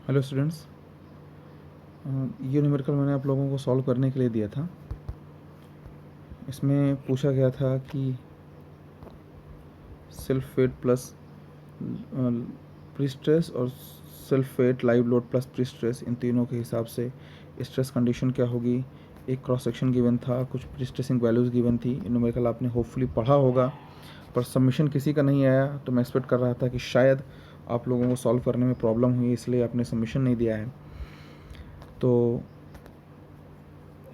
Hello students, ये numerical मैंने आप लोगों को सॉल्व करने के लिए दिया था। इसमें पूछा गया था कि self weight plus pre stress और self weight live load plus pre stress, इन तीनों के हिसाब से स्ट्रेस कंडीशन क्या होगी। एक क्रॉस सेक्शन गिवन था, कुछ प्री स्ट्रेसिंग वैल्यूज़ गिवन थी। न्यूमेरिकल आपने होपफुली पढ़ा होगा, पर सबमिशन किसी का नहीं आया, तो मैं एक्सपेक्ट कर रहा था कि शायद आप लोगों को सॉल्व करने में प्रॉब्लम हुई, इसलिए आपने सबमिशन नहीं दिया है। तो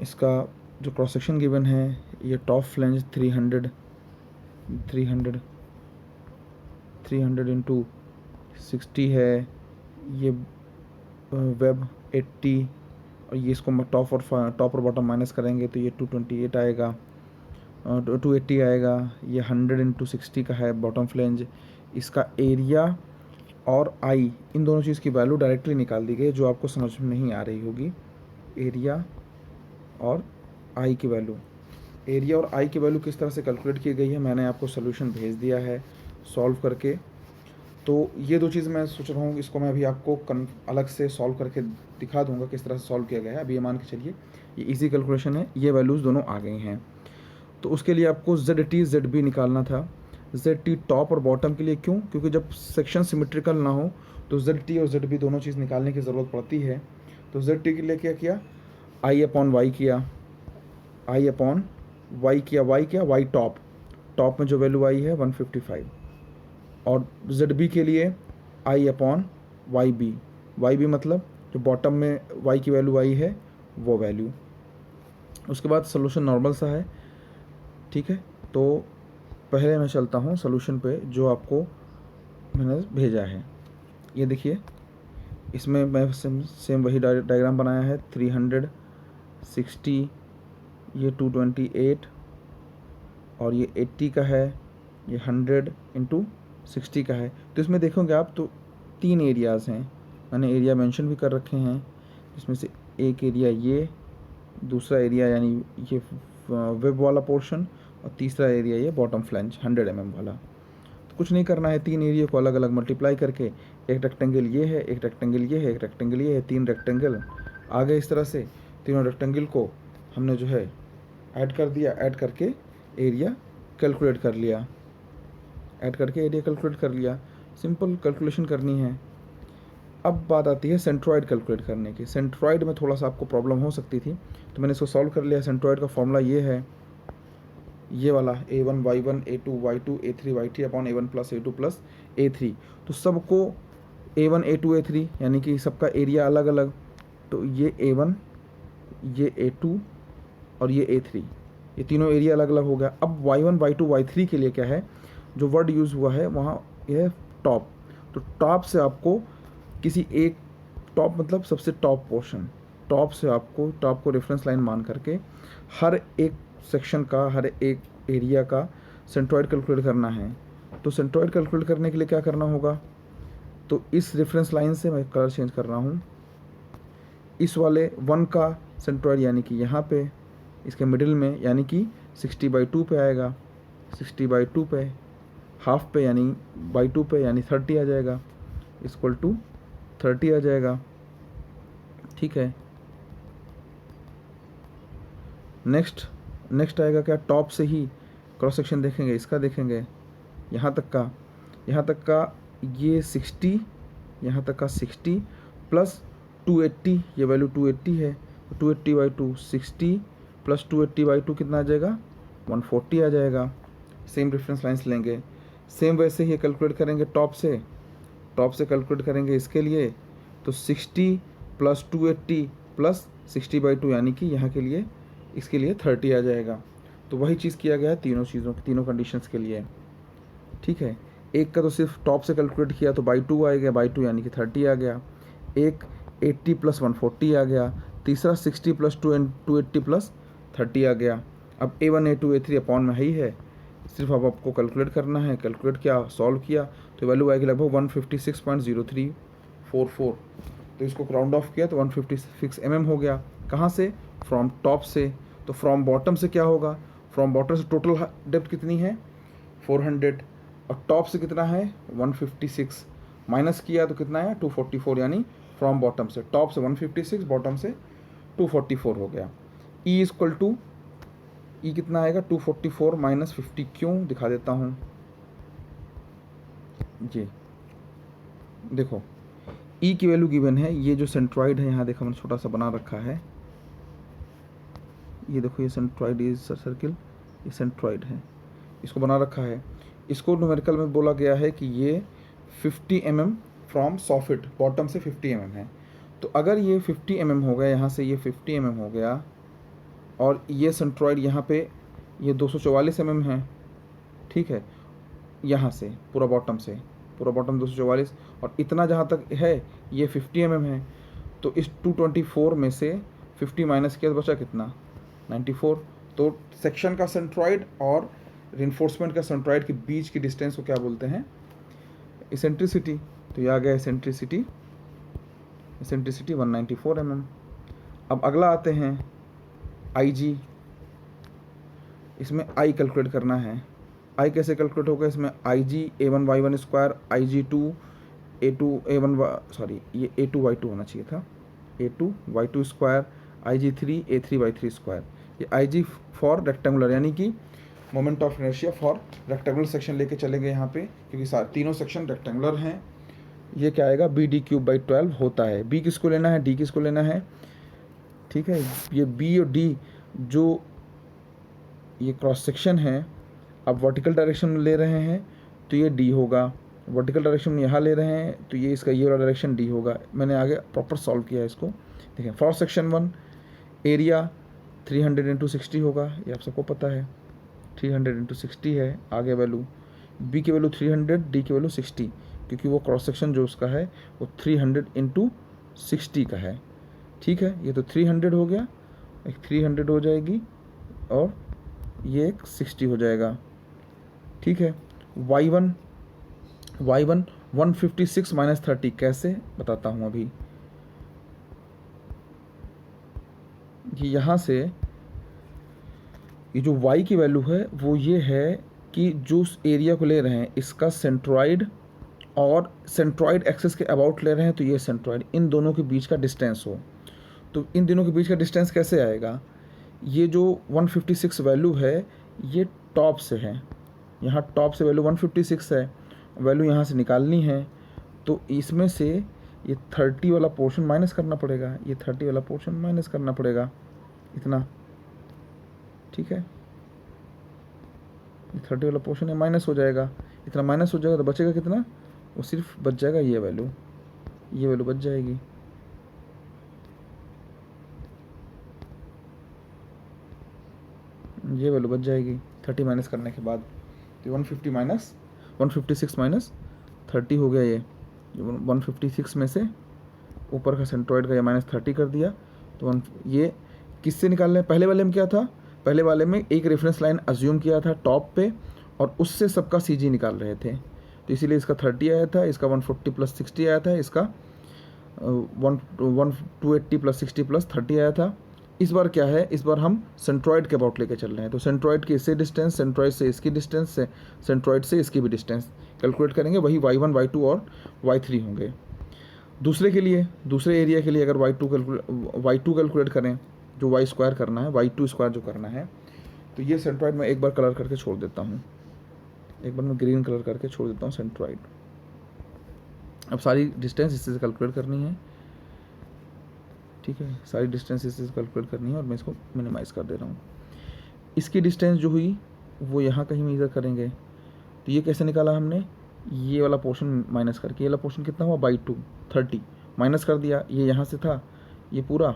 इसका जो क्रॉस सेक्शन गिवन है, ये टॉप फ्लेंज 300 इंटू 60 है, ये वेब 80, और ये इसको टॉप और बॉटम माइनस करेंगे तो ये 228 आएगा, 280 आएगा। ये 100 इंटू 60 का है बॉटम फ्लेंज। इसका एरिया और आई, इन दोनों चीज़ की वैल्यू डायरेक्टली निकाल दी गई, जो आपको समझ में नहीं आ रही होगी। एरिया और आई की वैल्यू, एरिया और आई की वैल्यू किस तरह से कैलकुलेट की गई है, मैंने आपको सोल्यूशन भेज दिया है सॉल्व करके। तो ये दो चीज़ मैं सोच रहा हूँ, इसको मैं अभी आपको अलग से सॉल्व करके दिखा दूंगा किस तरह से सॉल्व किया गया है। अभी ये मान के चलिए ये इजी कैलकुलेशन है, ये वैल्यूज़ दोनों आ गई हैं। तो उसके लिए आपको ZT ZB निकालना था। ZT टॉप और बॉटम के लिए क्यों? क्योंकि जब सेक्शन सिमेट्रिकल ना हो तो ZT और ZB दोनों चीज़ निकालने की ज़रूरत पड़ती है। तो ZT के लिए क्या किया, I अपॉन वाई किया, I अपॉन वाई किया, वाई क्या, वाई टॉप, टॉप में जो वैल्यू आई है 155, और ZB के लिए I अपॉन वाई बी मतलब जो बॉटम में y की वैल्यू आई है वो वैल्यू। उसके बाद सोल्यूशन नॉर्मल सा है, ठीक है। तो पहले मैं चलता हूँ सोल्यूशन पे जो आपको मैंने भेजा है। ये देखिए, इसमें मैं सेम वही डायग्राम बनाया है। 360, ये 228, और ये 80 का है, ये 100 इंटू 60 का है। तो इसमें देखोगे आप तो 3 एरियाज़ हैं, मैंने एरिया मेंशन भी कर रखे हैं। इसमें से एक एरिया ये, दूसरा एरिया यानी ये वेब वाला पोर्शन, और तीसरा एरिया ये बॉटम फ्लैंज 100 mm वाला। तो कुछ नहीं करना है, 3 एरिया को अलग अलग मल्टीप्लाई करके, एक रेक्टेंगल ये है, एक रेक्टेंगल ये है, एक रेक्टेंगल ये है, 3 रेक्टेंगल आ गए। इस तरह से तीनों रेक्टेंगल को हमने जो है ऐड कर दिया, ऐड करके एरिया कैलकुलेट कर लिया, ऐड करके एरिया कैलकुलेट कर लिया। सिंपल कैलकुलेशन करनी है। अब बात आती है सेंट्रॉइड कैलकुलेट करने की। सेंट्रॉइड में थोड़ा सा आपको प्रॉब्लम हो सकती थी, तो मैंने इसको सॉल्व कर लिया। सेंट्रॉइड का फॉर्मूला ये है, ये वाला A1 Y1 A2 Y2 A3 Y3 upon A1 plus A2 plus A3। तो सबको A1 A2 A3 यानी कि सबका एरिया अलग अलग, तो ये A1, ये A2 और ये A3, ये तीनों एरिया अलग अलग हो गया। अब Y1 Y2 Y3 के लिए क्या है, जो वर्ड यूज़ हुआ है वहाँ ये है टॉप। तो टॉप से आपको किसी एक, टॉप मतलब सबसे टॉप पोर्शन, टॉप से आपको टॉप को रेफरेंस लाइन मान करके हर एक सेक्शन का, हर एक एरिया का सेंट्रॉइड कैलकुलेट करना है। तो सेंट्रॉइड कैलकुलेट करने के लिए क्या करना होगा, तो इस रेफरेंस लाइन से मैं कलर चेंज कर रहा हूँ, इस वाले 1 का सेंट्रॉइड यानी कि यहाँ पे इसके मिडिल में, यानी कि 60/2 पे आएगा, 60/2 पे, हाफ पे यानी बाई 2 पे यानी 30 आ जाएगा, इक्वल टू 30 आ जाएगा, ठीक है। नेक्स्ट आएगा क्या, टॉप से ही क्रॉस सेक्शन देखेंगे, इसका देखेंगे यहाँ तक का ये 60, यहाँ तक का 60 प्लस 280, ये वैल्यू 280 है, 280/2 60 प्लस 280/2 कितना आ जाएगा, 140 आ जाएगा। सेम रेफरेंस लाइन्स लेंगे, सेम वैसे ही कैलकुलेट करेंगे टॉप से कैलकुलेट करेंगे इसके लिए। तो 60 प्लस 280 प्लस 60/2 यानी कि यहाँ के लिए, इसके लिए 30 आ जाएगा। तो वही चीज़ किया गया है तीनों कंडीशंस के लिए, ठीक है। एक का तो सिर्फ टॉप से कैलकुलेट किया तो बाई 2 आ गया, बाई 2 यानी कि 30 आ गया। एक 80 प्लस 140 आ गया, तीसरा 60 प्लस 280 प्लस 30 आ गया। अब A1 A2 A3 अपॉन में ही है, सिर्फ अब आपको कैलकुलेट करना है। कैलकुलेट किया, सॉल्व किया, तो वैल्यू आएगी लगभग 156.0344। तो इसको राउंड ऑफ किया तो 156 mm हो गया। कहाँ से, फ्रॉम टॉप से। तो फ्रॉम बॉटम से क्या होगा, फ्रॉम बॉटम से टोटल डेप्थ कितनी है 400, और टॉप से कितना है 156, माइनस किया तो कितना है 244, यानी फ्रॉम बॉटम से, टॉप से 156, बॉटम से 244 हो गया। ई इक्वल टू, ई कितना आएगा 244 माइनस 50, क्यों दिखा देता हूँ जी। देखो ई की वैल्यू गिवन है, ये जो सेंट्रॉइड है यहाँ देखो मैंने छोटा सा बना रखा है, ये देखो ये सेंट्रॉइड, ये सर्किल, ये सेंट्रॉइड है, इसको बना रखा है। इसको न्यूमेरिकल में बोला गया है कि ये 50 mm फ्रॉम सॉफिट, बॉटम से 50 mm है। तो अगर ये 50 mm हो गया, यहाँ से ये 50 mm हो गया, और ये सेंट्रॉइड यहाँ पे ये 244 mm है, ठीक है, यहाँ से पूरा बॉटम से, पूरा बॉटम 244, और इतना जहाँ तक है ये 50 mm है। तो इस 224 में से 50 माइनस किया तो बचा कितना, 94। तो सेक्शन का सेंट्रॉइड और रिइंफोर्समेंट का सेंट्रॉइड के बीच की डिस्टेंस को क्या बोलते हैं, इसेंट्रिसिटी। तो ये आ गया इसेंट्रिसिटी, इसेंट्रिसिटी 194 mm। अब अगला आते हैं आई जी, इसमें आई कैलकुलेट करना है। आई कैसे कैलकुलेट होगा, इसमें I G A1 Y1 square, I G two A2 A1 sorry ये A2 Y2 होना चाहिए था, A2 Y2 square, I ji 3 A3 Y3 square. ये आई जी फॉर रेक्टेंगुलर, यानी कि moment of inertia for rectangular section लेके चलेंगे यहाँ पे, क्योंकि तीनों सेक्शन रेक्टेंगुलर हैं। ये क्या आएगा BD3/12 होता है। बी किसको लेना है, डी किसको लेना है, ठीक है। ये बी और डी जो ये क्रॉस सेक्शन है, अब वर्टिकल डायरेक्शन में ले रहे हैं तो ये डी होगा, वर्टिकल डायरेक्शन में यहाँ ले रहे हैं तो ये इसका ये वाला डायरेक्शन डी होगा। मैंने आगे प्रॉपर सॉल्व किया है इसको, देखें। फॉर सेक्शन 1 एरिया 300 × 60 होगा, ये आप सबको पता है, 300 × 60 है आगे वैल्यू। बी की वैल्यू 300, डी की वैल्यू 60, क्योंकि वो क्रॉस सेक्शन जो उसका है वो 300 × 60 का है, ठीक है। ये तो 300 हो गया, एक 300 हो जाएगी और ये एक 60 हो जाएगा, ठीक है। y1 156 माइनस 30 कैसे बताता हूँ अभी। कि यहाँ से ये जो y की वैल्यू है वो ये है कि जो उस एरिया को ले रहे हैं इसका सेंट्रॉइड और सेंट्रॉइड एक्सिस के अबाउट ले रहे हैं, तो ये सेंट्रॉइड, इन दोनों के बीच का डिस्टेंस हो। तो इन दोनों के बीच का डिस्टेंस कैसे आएगा, ये जो 156 वैल्यू है ये टॉप से है, यहाँ टॉप से वैल्यू 156 है, वैल्यू यहाँ से निकालनी है, तो इसमें से ये 30 वाला पोर्शन माइनस करना पड़ेगा, ये 30 वाला पोर्शन माइनस करना पड़ेगा, इतना, ठीक है। ये 30 वाला पोर्शन है माइनस हो जाएगा, इतना माइनस हो जाएगा तो बचेगा कितना, वो सिर्फ बच जाएगा ये वैल्यू बच जाएगी, ये वैल्यू बच जाएगी 30 माइनस करने के बाद। तो 156 माइनस 30 हो गया, ये 156 में से ऊपर का सेंट्रॉइड का ये माइनस 30 कर दिया। तो ये किससे निकाल रहे हैं, पहले वाले में क्या था, पहले वाले में एक रेफरेंस लाइन अज्यूम किया था टॉप पे और उससे सबका CG निकाल रहे थे, तो इसीलिए इसका 30 आया था, इसका 140 + 60 आया था, इसका 280 + 60 + 30 आया था। इस बार क्या है, इस बार हम सेंट्रॉइड के अबाउट लेके चल रहे हैं, तो सेंट्रॉइड की इससे डिस्टेंस, सेंट्रॉइड से इसकी डिस्टेंस, से सेंट्रॉइड से इसकी भी डिस्टेंस कैलकुलेट करेंगे, वही y1 y2 और y3 होंगे। दूसरे के लिए, दूसरे एरिया के लिए अगर y2 कैलकुलेट करें, जो y स्क्वायर करना है, y2 स्क्वायर जो करना है, तो ये सेंट्रॉइड मैं एक बार कलर करके छोड़ देता हूँ, एक बार मैं ग्रीन कलर करके छोड़ देता हूँ सेंट्रॉइड। अब सारी डिस्टेंस इससे से कैलकुलेट करनी है, ठीक है, सारी डिस्टेंस इससे कैलकुलेट करनी है और मैं इसको मिनिमाइज़ कर दे रहा हूँ। इसकी डिस्टेंस जो हुई वो यहाँ कहीं मेजर करेंगे, तो ये कैसे निकाला हमने, ये वाला पोर्शन माइनस करके, ये वाला पोर्शन कितना हुआ /2 30 माइनस कर दिया, ये यहाँ से था ये पूरा,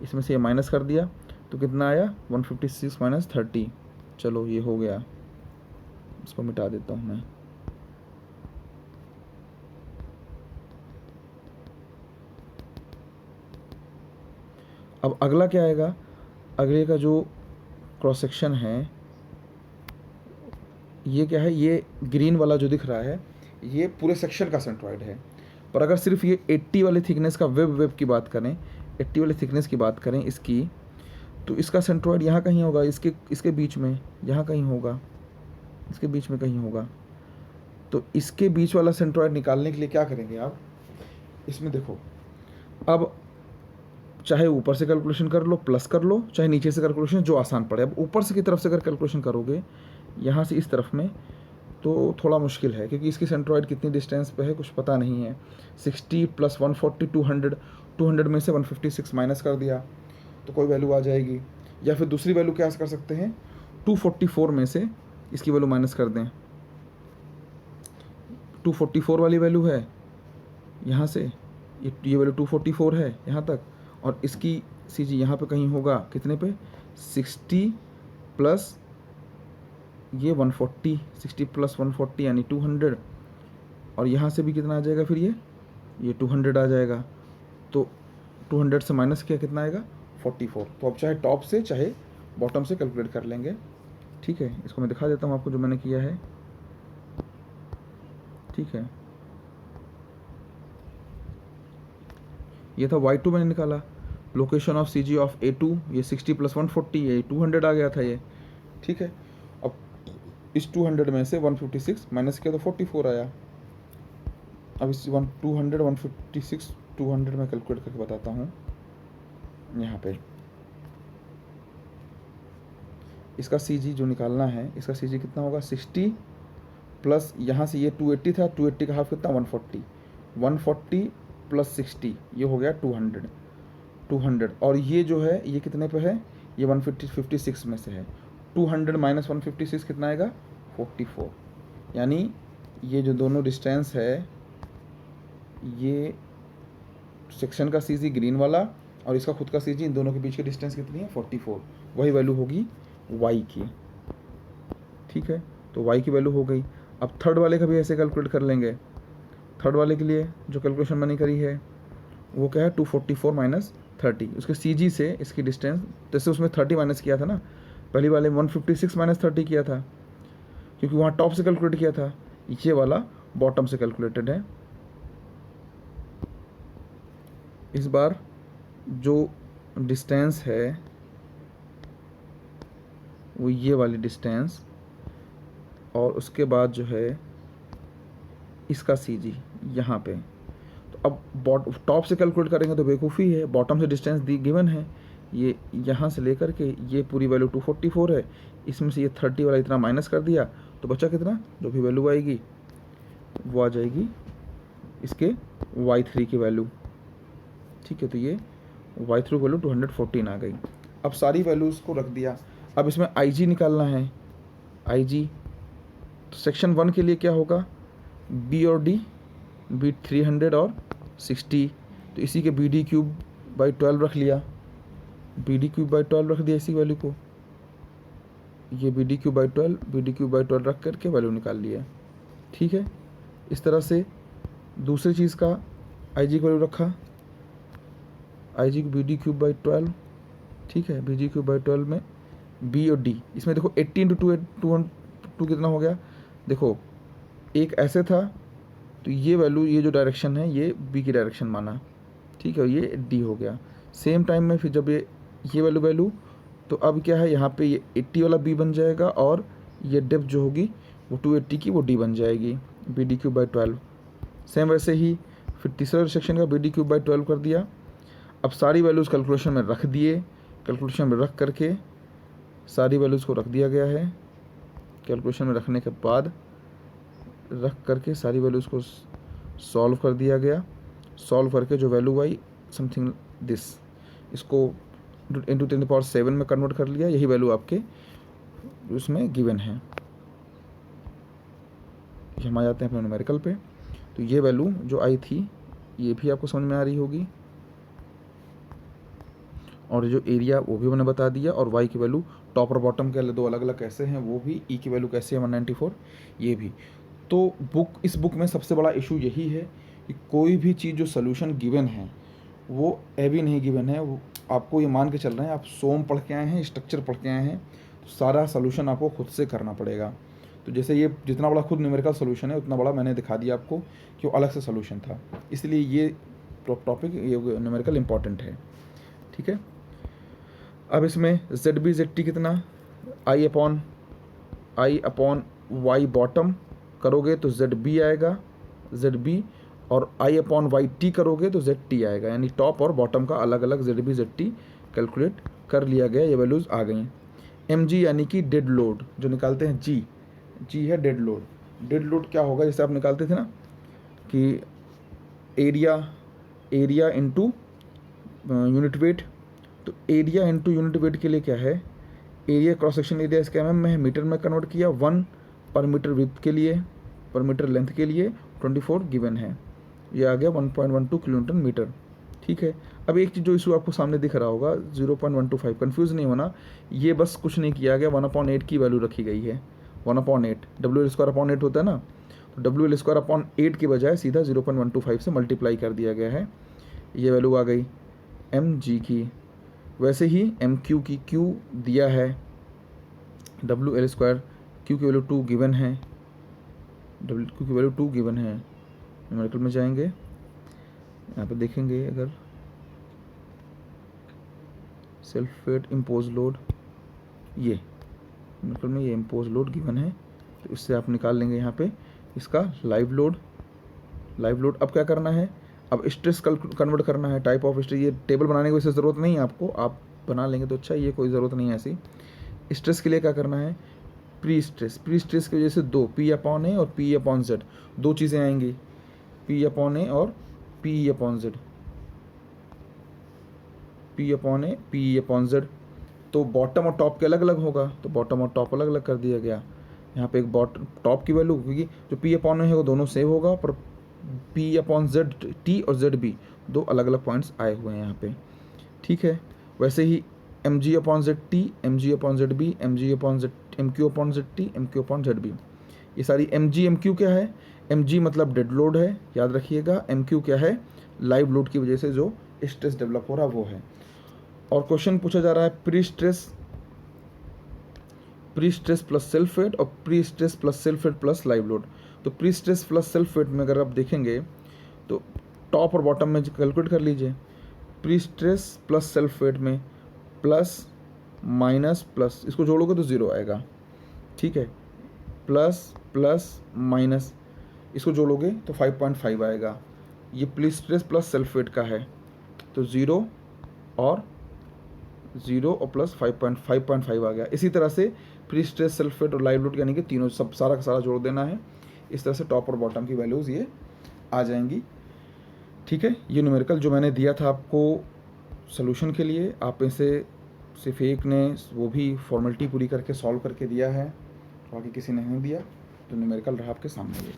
इसमें से ये माइनस कर दिया, तो कितना आया 156 माइनस 30। चलो ये हो गया, इसको मिटा देता हूँ मैं। अब अगला क्या आएगा, अगले का जो क्रॉस सेक्शन है ये क्या है, ये ग्रीन वाला जो दिख रहा है ये पूरे सेक्शन का सेंट्रॉइड है। पर अगर सिर्फ ये 80 वाले थिकनेस का वेब की बात करें, 80 वाले थिकनेस की बात करें इसकी, तो इसका सेंट्रॉइड यहाँ कहीं होगा, इसके बीच में, यहाँ कहीं होगा, इसके बीच में कहीं होगा। तो इसके बीच वाला सेंट्रॉइड निकालने के लिए क्या करेंगे आप, इसमें देखो अब चाहे ऊपर से कैलकुलेशन कर लो, प्लस कर लो, चाहे नीचे से कैलकुलेशन, जो आसान पड़े। अब ऊपर से की तरफ से अगर कैलकुलेशन करोगे यहाँ से इस तरफ में, तो थोड़ा मुश्किल है, क्योंकि इसकी सेंट्रॉइड कितनी डिस्टेंस पे है कुछ पता नहीं है। 60 + 140 200, 200 में से 156 माइनस कर दिया तो कोई वैल्यू आ जाएगी। या फिर दूसरी वैल्यू क्या कर सकते हैं, 244 में से इसकी वैल्यू माइनस कर दें। 244 वाली वैल्यू है यहाँ से, ये वैल्यू 244 है यहाँ तक, और इसकी सी जी यहाँ पे कहीं होगा कितने पे, 60 प्लस ये 140, 60 + 140 यानी 200, और यहाँ से भी कितना आ जाएगा फिर ये 200 आ जाएगा। तो 200 से माइनस किया कितना आएगा, 44। तो अब चाहे टॉप से चाहे बॉटम से कैलकुलेट कर लेंगे। ठीक है, इसको मैं दिखा देता हूँ आपको जो मैंने किया है। ठीक है, ये था y2 मैंने निकाला, location of C G of A2, ये 60 + 140, ये 200 आ गया था ये। ठीक है, अब इस 200 में से 156 माइनस किया तो 44 आया। अब इस 200 156 200 में कैलकुलेट करके बताता हूँ। यहाँ पे इसका सी जी जो निकालना है, इसका सी जी कितना होगा, 60 प्लस यहाँ से ये 280 था, 280 का हाफ कितना, 140, 140 + 60 ये हो गया 200, 200। और ये जो है ये कितने पे है, ये 156 में से है। 200 माइनस 156 कितना आएगा, 44। यानी ये जो दोनों डिस्टेंस है, ये सेक्शन का सी जी ग्रीन वाला और इसका खुद का सी जी, इन दोनों के बीच की डिस्टेंस कितनी है, 44। वही वैल्यू होगी y की। ठीक है, तो y की वैल्यू हो गई। अब थर्ड वाले का भी ऐसे कैलकुलेट कर लेंगे। थर्ड वाले के लिए जो कैलकुलेशन मैंने करी है वो क्या है, 244 माइनस 30, उसके सी जी से इसकी डिस्टेंस, जैसे उसमें 30 माइनस किया था ना, पहली वाले 156 माइनस 30 किया था, क्योंकि वहाँ टॉप से कैलकुलेट किया था, ये वाला बॉटम से कैलकुलेटेड है। इस बार जो डिस्टेंस है वो ये वाली डिस्टेंस, और उसके बाद जो है इसका सी जी यहाँ पे। तो अब टॉप से कैलकुलेट करेंगे तो बेवकूफ़ी है, बॉटम से डिस्टेंस दी गिवन है, ये यहाँ से लेकर के ये पूरी वैल्यू 244 है, इसमें से ये 30 वाला इतना माइनस कर दिया तो बचा कितना, जो भी वैल्यू आएगी वो आ जाएगी इसके y3 की वैल्यू। ठीक है, तो ये y3 वैल्यू 214 आ गई। अब सारी वैल्यूज़ को रख दिया। अब इसमें IG निकालना है, IG तो सेक्शन 1 के लिए क्या होगा, B और D, B 300 और 60, तो इसी के BD³/12 रख लिया, BD³/12 रख दिया इसी वैल्यू को, ये BD³/12 BD³/12 रख करके वैल्यू निकाल लिया। ठीक है, इस तरह से दूसरी चीज़ का IG की वैल्यू रखा, IG को BD³/12। ठीक है, BD³/12 में B और D, इसमें देखो 80 × 2 कितना हो गया, देखो एक ऐसे था तो ये वैल्यू, ये जो डायरेक्शन है ये B की डायरेक्शन माना। ठीक है, ये D हो गया। सेम टाइम में फिर जब ये वैल्यू तो अब क्या है, यहाँ पे ये 80 वाला B बन जाएगा, और ये डेप्थ जो होगी वो 280 की वो D बन जाएगी, BD³/12। सेम वैसे ही फिर तीसरा सेक्शन का BD³/12 कर दिया। अब सारी वैल्यूज़ कैलकुलेशन में रख दिए, कैलकुलेशन में रख करके सारी वैल्यूज़ को रख दिया गया है। कैलकुलेशन में रखने के बाद रख करके सारी वैल्यूज़ को सॉल्व कर दिया गया। सॉल्व करके जो वैल्यू आई समथिंग दिस, इसको इंटू 10⁻⁷ में कन्वर्ट कर लिया, यही वैल्यू आपके उसमें गिवन है। हम आ जाते हैं अपने न्यूमेरिकल पे। तो ये वैल्यू जो आई थी ये भी आपको समझ में आ रही होगी, और जो एरिया वो भी मैंने बता दिया, और y की वैल्यू टॉप और बॉटम के दो अलग अलग कैसे हैं वो भी, e की वैल्यू कैसे है 194 ये भी। तो इस बुक में सबसे बड़ा इशू यही है कि कोई भी चीज़ जो सोल्यूशन गिवन है वो भी नहीं गिवन है, वो आपको ये मान के चल रहे हैं, आप सोम पढ़ के आए हैं, स्ट्रक्चर पढ़ के आए हैं, तो सारा सोल्यूशन आपको खुद से करना पड़ेगा। तो जैसे ये जितना बड़ा खुद न्यूमेरिकल सोल्यूशन है उतना बड़ा मैंने दिखा दिया आपको कि वो अलग से सोल्यूशन था, इसलिए ये टॉपिक ये न्यूमेरिकल इम्पॉर्टेंट है। ठीक है, अब इसमें ZB ZT कितना, I/Y बॉटम करोगे तो ZB आएगा, ZB, और आई अपॉन वाई टी करोगे तो जेड टी आएगा, यानी टॉप और बॉटम का अलग अलग Z B Z T calculate कर लिया गया, ये वैल्यूज़ आ गई। एम जी यानी कि डेड लोड जो निकालते हैं, जी जी है डेड लोड। डेड लोड क्या होगा, जैसे आप निकालते थे ना कि एरिया इंटू यूनिट वेट, तो एरिया इंटू यूनिट वेट के लिए क्या है, एरिया क्रॉस सेक्शन एरिया इसका एम में है, मीटर में कन्वर्ट किया, 1 पर मीटर विड्थ के लिए, पर मीटर लेंथ के लिए 24 गिवन है, ये आ गया 1.12 किलोमीटर मीटर। ठीक है, अब एक चीज़ जो इशू आपको सामने दिख रहा होगा 0.125, कन्फ्यूज़ नहीं होना, ये बस कुछ नहीं किया गया, 1/8 की वैल्यू रखी गई है, 1/8 WL² होता है ना, तो WL² की बजाय सीधा 0.125 से मल्टीप्लाई कर दिया गया है, ये वैल्यू आ गई एम जी की। वैसे ही एम क्यू की, क्यू दिया है WL², क्यू की वैल्यू 2 गिवन है, क्यू की वैल्यू 2 गिवन है, न्यूमेरिकल में जाएंगे, यहाँ पे देखेंगे अगर सेल्फ वेट इम्पोज लोड, ये न्यूमेरिकल में ये इम्पोज लोड गिवन है, तो इससे आप निकाल लेंगे यहाँ पे इसका लाइव लोड। अब क्या करना है, अब स्ट्रेस कन्वर्ट करना है, टाइप ऑफ स्ट्रेस, ये टेबल बनाने की वैसे ज़रूरत नहीं है आपको, आप बना लेंगे तो अच्छा, ये कोई ज़रूरत नहीं है ऐसी। स्ट्रेस के लिए क्या करना है, प्री स्ट्रेस की वजह से 2 P/A और P/Z, दो चीज़ें आएंगी, P/A और P/Z, P/A P/Z, तो बॉटम और टॉप के अलग अलग होगा, तो बॉटम और टॉप अलग अलग कर दिया गया। यहाँ पे एक बॉटम टॉप की वैल्यू, क्योंकि जो P/A है वो दोनों सेव होगा, पर P/Z T और ZB दो अलग अलग पॉइंट्स आए हुए हैं यहाँ पे। ठीक है, वैसे ही mg/ZT, mg/ZB, mq/ZT, mq/ZB, ये सारी mg क्या है, mg मतलब डेड लोड है, याद रखिएगा, mq क्या है, लाइव लोड की वजह से जो स्ट्रेस डेवलप हो रहा वो है। और क्वेश्चन पूछा जा रहा है pre stress plus self weight और pre stress plus self weight plus live load. तो pre stress plus self weight में अगर आप देखेंगे तो टॉप और बॉटम में कैलकुलेट कर लीजिए, pre stress plus self weight में प्लस माइनस प्लस, इसको जोड़ोगे तो 0 आएगा। ठीक है, प्लस प्लस माइनस, इसको जोड़ोगे तो 5.5 आएगा। ये pre stress plus self wait का है, तो 0 और प्लस 5.5 आ गया। इसी तरह से प्री स्ट्रेस सेल्फ वेट और लाइव लोड यानी कि तीनों सब सारा का सारा जोड़ देना है, इस तरह से टॉप और बॉटम की वैल्यूज़ ये आ जाएंगी। ठीक है, ये न्यूमेरिकल जो मैंने दिया था आपको सोल्यूशन के लिए, आप इसे सिर्फ एक ने वो भी फॉर्मेलिटी पूरी करके सॉल्व करके दिया है, बाकी किसी ने नहीं दिया, तो न्यूमेरिकल रहा आपके सामने ये।